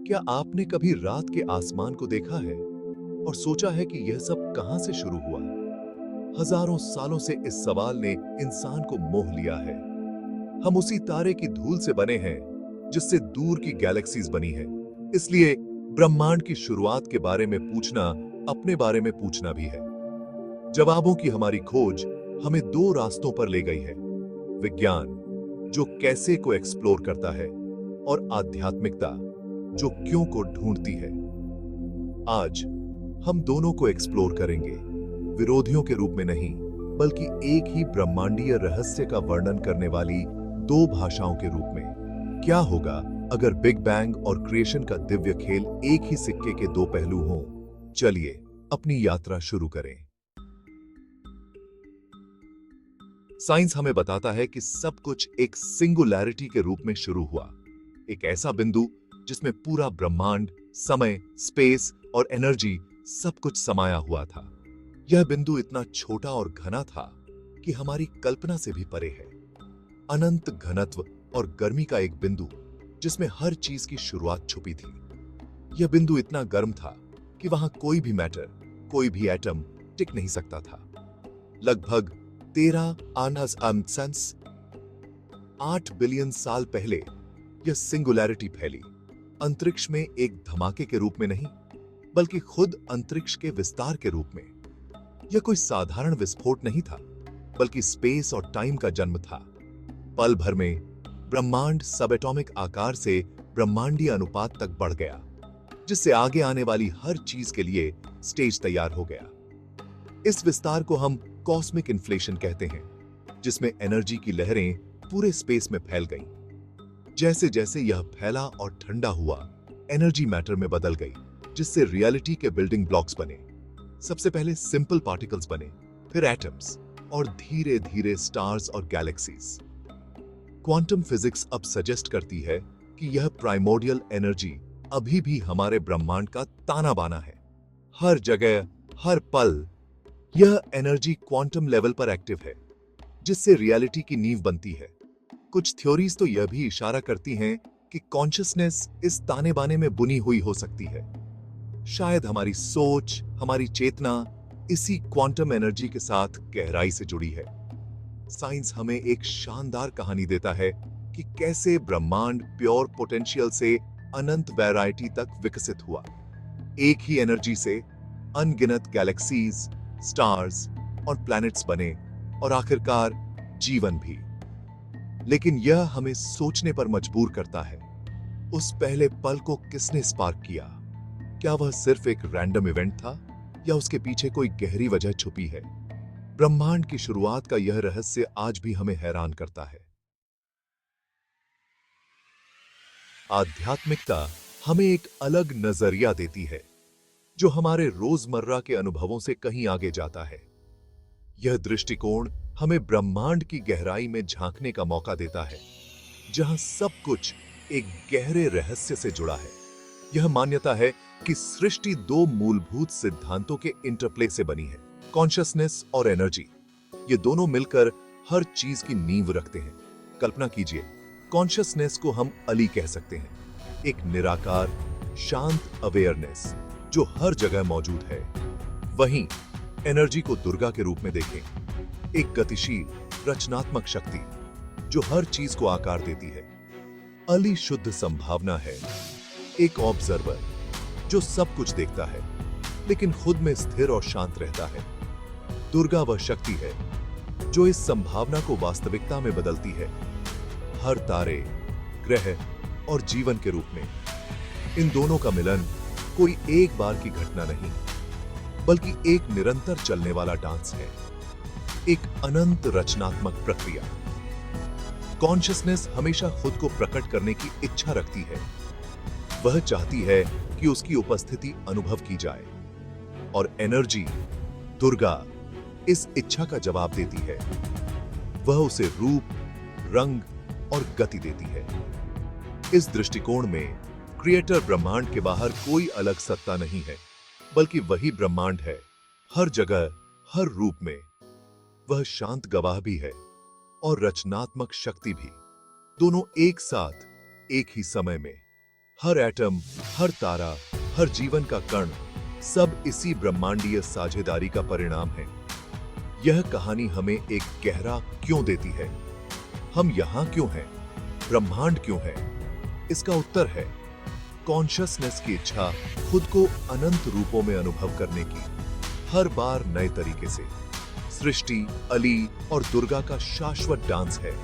क्या आपने कभी रात के आसमान को देखा है और सोचा है कि यह सब कहां से शुरू हुआ? हजारों सालों से इस सवाल ने इंसान को मोह लिया है। हम उसी तारे की धूल से बने हैं जिससे दूर की गैलेक्सीज बनी है। इसलिए ब्रह्मांड की शुरुआत के बारे में पूछना अपने बारे में पूछना भी है। जवाबों की हमारी खोज हमें दो रास्तों पर ले गई है। विज्ञान जो कैसे को एक्सप्लोर करता है और आध्यात्मिकता जो क्यों को ढूंढती है। आज हम दोनों को एक्सप्लोर करेंगे, विरोधियों के रूप में नहीं बल्कि एक ही ब्रह्मांडीय रहस्य का वर्णन करने वाली दो भाषाओं के रूप में। क्या होगा अगर बिग बैंग और क्रिएशन का दिव्य खेल एक ही सिक्के के दो पहलू हों? चलिए अपनी यात्रा शुरू करें। साइंस हमें बताता है कि सब कुछ एक सिंगुलैरिटी के रूप में शुरू हुआ, एक ऐसा बिंदु जिसमें पूरा ब्रह्मांड, समय, स्पेस और एनर्जी सब कुछ समाया हुआ था। यह बिंदु इतना छोटा और घना था कि हमारी कल्पना से भी परे है। अनंत घनत्व और गर्मी का एक बिंदु जिसमें हर चीज की शुरुआत छुपी थी। यह बिंदु इतना गर्म था कि वहां कोई भी मैटर, कोई भी एटम टिक नहीं सकता था। लगभग 8 बिलियन साल पहले यह सिंगुलैरिटी फैली, अंतरिक्ष में एक धमाके के रूप में नहीं बल्कि खुद अंतरिक्ष के विस्तार के रूप में। यह कोई साधारण विस्फोट नहीं था बल्कि स्पेस और टाइम का जन्म था। पल भर में ब्रह्मांड सबएटॉमिक आकार से ब्रह्मांडीय अनुपात तक बढ़ गया, जिससे आगे आने वाली हर चीज के लिए स्टेज तैयार हो गया। इस विस्तार को हम कॉस्मिक इन्फ्लेशन कहते हैं, जिसमें एनर्जी की लहरें पूरे स्पेस में फैल गईं। जैसे जैसे यह फैला और ठंडा हुआ, एनर्जी मैटर में बदल गई, जिससे रियलिटी के बिल्डिंग ब्लॉक्स बने। सबसे पहले सिंपल पार्टिकल्स बने, फिर एटम्स और धीरे धीरे स्टार्स और गैलेक्सीज। क्वांटम फिजिक्स अब सजेस्ट करती है कि यह प्राइमोर्डियल एनर्जी अभी भी हमारे ब्रह्मांड का ताना बाना है। हर जगह, हर पल यह एनर्जी क्वांटम लेवल पर एक्टिव है, जिससे रियलिटी की नींव बनती है। कुछ थ्योरीज तो यह भी इशारा करती हैं कि कॉन्शियसनेस इस ताने बाने में बुनी हुई हो सकती है। शायद हमारी सोच, हमारी चेतना इसी क्वांटम एनर्जी के साथ गहराई से जुड़ी है। साइंस हमें एक शानदार कहानी देता है कि कैसे ब्रह्मांड प्योर पोटेंशियल से अनंत वैरायटी तक विकसित हुआ। एक ही एनर्जी से अनगिनत गैलेक्सीज, स्टार्स और प्लैनेट्स बने और आखिरकार जीवन भी। लेकिन यह हमें सोचने पर मजबूर करता है, उस पहले पल को किसने स्पार्क किया? क्या वह सिर्फ एक रैंडम इवेंट था या उसके पीछे कोई गहरी वजह छुपी है? ब्रह्मांड की शुरुआत का यह रहस्य आज भी हमें हैरान करता है। आध्यात्मिकता हमें एक अलग नजरिया देती है, जो हमारे रोजमर्रा के अनुभवों से कहीं आगे जाता है। यह दृष्टिकोण हमें ब्रह्मांड की गहराई में झांकने का मौका देता है, जहां सब कुछ एक गहरे रहस्य से जुड़ा है। यह मान्यता है कि सृष्टि दो मूलभूत सिद्धांतों के इंटरप्ले से बनी है, कॉन्शियसनेस और एनर्जी। ये दोनों मिलकर हर चीज की नींव रखते हैं। कल्पना कीजिए, कॉन्शियसनेस को हम अली कह सकते हैं, एक निराकार, शांत अवेयरनेस जो हर जगह मौजूद है। वहीं एनर्जी को दुर्गा के रूप में देखें, एक गतिशील, रचनात्मक शक्ति जो हर चीज को आकार देती है। अली शुद्ध संभावना है, एक ऑब्जर्वर जो सब कुछ देखता है लेकिन खुद में स्थिर और शांत रहता है। दुर्गा वह शक्ति है जो इस संभावना को वास्तविकता में बदलती है, हर तारे, ग्रह और जीवन के रूप में। इन दोनों का मिलन कोई एक बार की घटना नहीं बल्कि एक निरंतर चलने वाला डांस है, एक अनंत रचनात्मक प्रक्रिया। कॉन्शियसनेस हमेशा खुद को प्रकट करने की इच्छा रखती है। वह चाहती है कि उसकी उपस्थिति अनुभव की जाए, और एनर्जी, दुर्गा, इस इच्छा का जवाब देती है। वह उसे रूप, रंग और गति देती है। इस दृष्टिकोण में क्रिएटर ब्रह्मांड के बाहर कोई अलग सत्ता नहीं है बल्कि वही ब्रह्मांड है, हर जगह, हर रूप में। वह शांत गवाह भी है और रचनात्मक शक्ति भी, दोनों एक साथ, एक ही समय में, हर एटम, हर तारा, हर जीवन का कण, सब इसी ब्रह्मांडीय साझेदारी का परिणाम है। यह कहानी हमें एक गहरा क्यों देती है। हम यहां क्यों हैं? ब्रह्मांड क्यों है? इसका उत्तर है कॉन्शियसनेस की इच्छा खुद को अनंत रूपों में अनुभव करने की, हर बार नए तरीके से। सृष्टि, अली और दुर्गा का शाश्वत डांस है,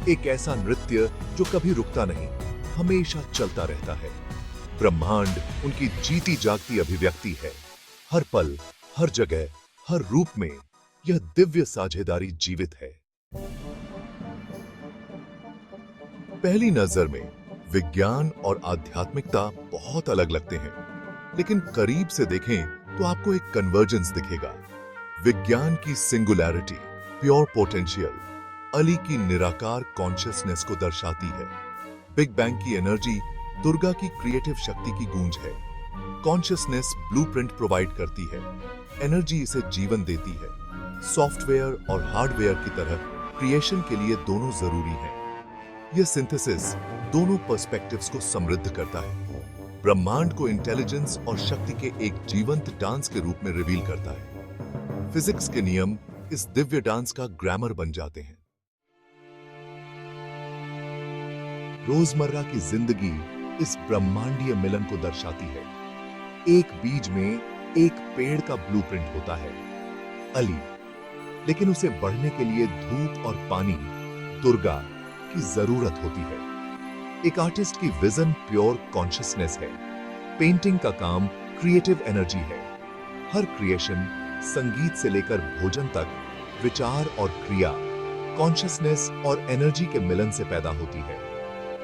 एक ऐसा नृत्य जो कभी रुकता नहीं, हमेशा चलता रहता है। ब्रह्मांड उनकी जीती जागती अभिव्यक्ति है। हर पल, हर जगह, हर रूप में यह दिव्य साझेदारी जीवित है। पहली नजर में विज्ञान और आध्यात्मिकता बहुत अलग लगते हैं, लेकिन करीब से देखें तो आपको एक कन्वर्जेंस दिखेगा। विज्ञान की सिंगुलैरिटी, प्योर पोटेंशियल, अली की निराकार कॉन्शियसनेस को दर्शाती है। बिग बैंग की एनर्जी दुर्गा की क्रिएटिव शक्ति की गूंज है। कॉन्शियसनेस ब्लूप्रिंट प्रोवाइड करती है, एनर्जी इसे जीवन देती है। सॉफ्टवेयर और हार्डवेयर की तरह क्रिएशन के लिए दोनों जरूरी हैं। यह सिंथेसिस दोनों पर्सपेक्टिव्स को समृद्ध करता है, ब्रह्मांड को इंटेलिजेंस और शक्ति के एक जीवंत डांस के रूप में रिवील करता है। फिजिक्स के नियम इस दिव्य डांस का ग्रामर बन जाते हैं। रोजमर्रा की जिंदगी इस ब्रह्मांडीय मिलन को दर्शाती है। एक बीज में एक पेड़ का ब्लूप्रिंट होता है, अली, लेकिन उसे बढ़ने के लिए धूप और पानी, दुर्गा, की जरूरत होती है। एक आर्टिस्ट की विजन प्योर कॉन्शियसनेस है, पेंटिंग का काम क्रिएटिव एनर्जी है। हर क्रिएशन, संगीत से लेकर भोजन तक, विचार और क्रिया कॉन्शियसनेस और एनर्जी के मिलन से पैदा होती है।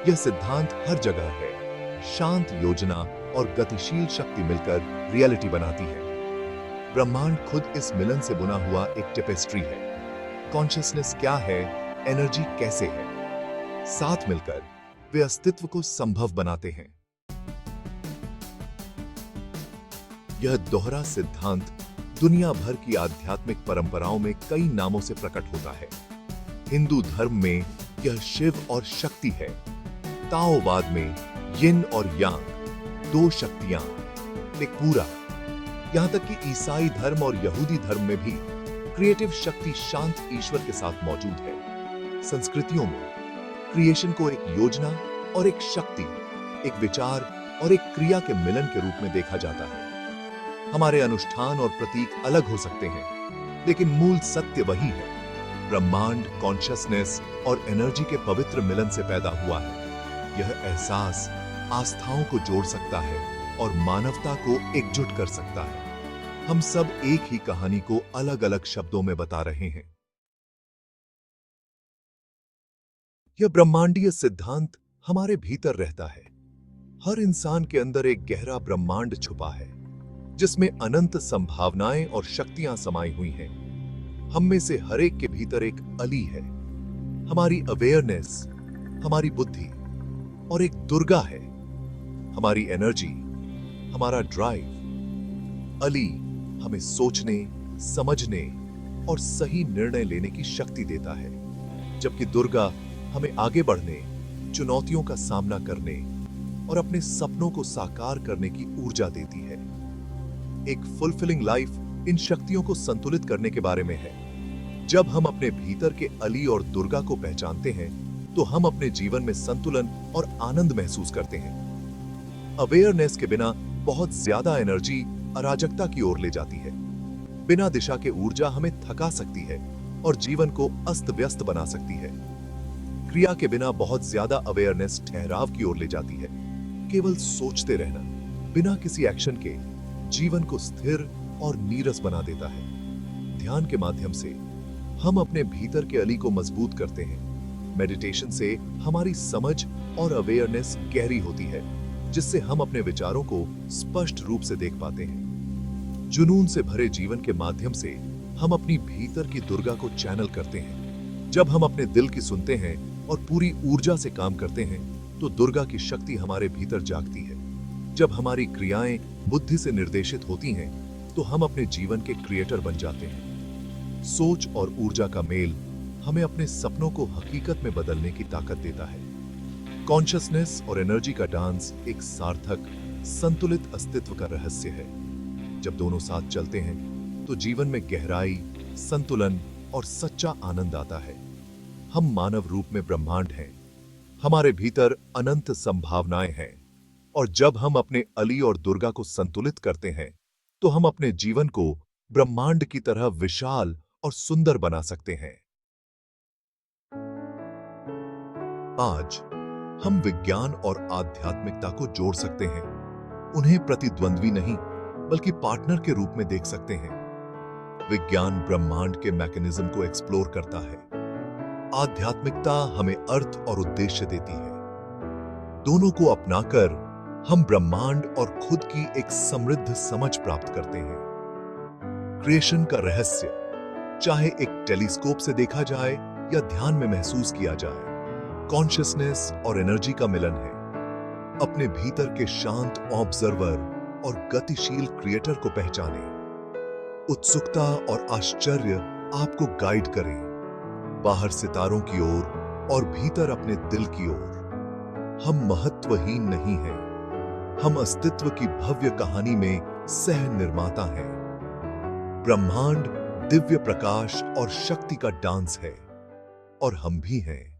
यह सिद्धांत हर जगह है। शांत योजना और गतिशील शक्ति मिलकर रियलिटी बनाती है। ब्रह्मांड खुद इस मिलन से बुना हुआ एक टेपेस्ट्री है। कॉन्शियसनेस क्या है, एनर्जी कैसे है, साथ मिलकर वे अस्तित्व को संभव बनाते हैं। यह दोहरा सिद्धांत दुनिया भर की आध्यात्मिक परंपराओं में कई नामों से प्रकट होता है। हिंदू धर्म में यह शिव और शक्ति है। ताओवाद में यिन और यांग, दो शक्तियां, एक पूरा। यहां तक कि ईसाई धर्म और यहूदी धर्म में भी क्रिएटिव शक्ति शांत ईश्वर के साथ मौजूद है। संस्कृतियों में क्रिएशन को एक योजना और एक शक्ति, एक विचार और एक क्रिया के मिलन के रूप में देखा जाता है। हमारे अनुष्ठान और प्रतीक अलग हो सकते हैं, लेकिन मूल सत्य वही है। ब्रह्मांड कॉन्शियसनेस और एनर्जी के पवित्र मिलन से पैदा हुआ है। यह एहसास आस्थाओं को जोड़ सकता है और मानवता को एकजुट कर सकता है। हम सब एक ही कहानी को अलग अलग शब्दों में बता रहे हैं। यह ब्रह्मांडीय सिद्धांत हमारे भीतर रहता है। हर इंसान के अंदर एक गहरा ब्रह्मांड छुपा है, जिसमें अनंत संभावनाएं और शक्तियां समाई हुई हैं। हम में से हर एक के भीतर एक अली है, हमारी अवेयरनेस, हमारी बुद्धि, और एक दुर्गा है, हमारी एनर्जी, हमारा ड्राइव। अली हमें सोचने, समझने और सही निर्णय लेने की शक्ति देता है, जबकि दुर्गा हमें आगे बढ़ने, चुनौतियों का सामना करने और अपने सपनों को साकार करने की ऊर्जा देती है। एक फुलफिलिंग लाइफ इन शक्तियों को संतुलित करने के बारे में है। जब हम अपने भीतर के अली और दुर्गा को पहचानते हैं, तो हम अपने जीवन में संतुलन और आनंद महसूस करते हैं। अवेयरनेस के बिना बहुत ज्यादा एनर्जी अराजकता की ओर ले जाती है। बिना दिशा के ऊर्जा हमें थका सकती है और जीवन को अस्त व्यस्त बना सकती है। क्रिया के बिना बहुत ज्यादा अवेयरनेस ठहराव की ओर ले जाती है। केवल सोचते रहना बिना किसी एक्शन के जीवन को स्थिर और नीरस बना देता है। ध्यान के माध्यम से हम अपने भीतर के अली को मजबूत करते हैं। मेडिटेशन से हमारी समझ और अवेयरनेस गहरी होती है, जिससे हम अपने विचारों को स्पष्ट रूप से देख पाते हैं। जुनून से भरे जीवन के माध्यम से हम अपनी भीतर की दुर्गा को चैनल करते हैं। जब हम अपने दिल की सुनते हैं और पूरी ऊर्जा से काम करते हैं, तो दुर्गा की शक्ति हमारे भीतर जागती है। जब हमारी क्रियाएं बुद्धि से निर्देशित होती हैं, तो हम अपने जीवन के क्रिएटर बन जाते हैं। सोच और ऊर्जा का मेल हमें अपने सपनों को हकीकत में बदलने की ताकत देता है। कॉन्शियसनेस और एनर्जी का डांस एक सार्थक संतुलित अस्तित्व का रहस्य है। जब दोनों साथ चलते हैं तो जीवन में गहराई, संतुलन और सच्चा आनंद आता है। हम मानव रूप में ब्रह्मांड हैं, हमारे भीतर अनंत संभावनाएं हैं, और जब हम अपने अली और दुर्गा को संतुलित करते हैं तो हम अपने जीवन को ब्रह्मांड की तरह विशाल और सुंदर बना सकते हैं। आज हम विज्ञान और आध्यात्मिकता को जोड़ सकते हैं, उन्हें प्रतिद्वंद्वी नहीं बल्कि पार्टनर के रूप में देख सकते हैं। विज्ञान ब्रह्मांड के मैकेनिज्म को एक्सप्लोर करता है, आध्यात्मिकता हमें अर्थ और उद्देश्य देती है। दोनों को अपनाकर हम ब्रह्मांड और खुद की एक समृद्ध समझ प्राप्त करते हैं। क्रिएशन का रहस्य चाहे एक टेलीस्कोप से देखा जाए या ध्यान में महसूस किया जाए, कॉन्शियसनेस और एनर्जी का मिलन है। अपने भीतर के शांत ऑब्जर्वर और गतिशील क्रिएटर को पहचानें। उत्सुकता और आश्चर्य आपको गाइड करें, बाहर सितारों की ओर और भीतर अपने दिल की ओर। हम महत्वहीन नहीं हैं, हम अस्तित्व की भव्य कहानी में सह निर्माता हैं। ब्रह्मांड दिव्य प्रकाश और शक्ति का डांस है, और हम भी हैं।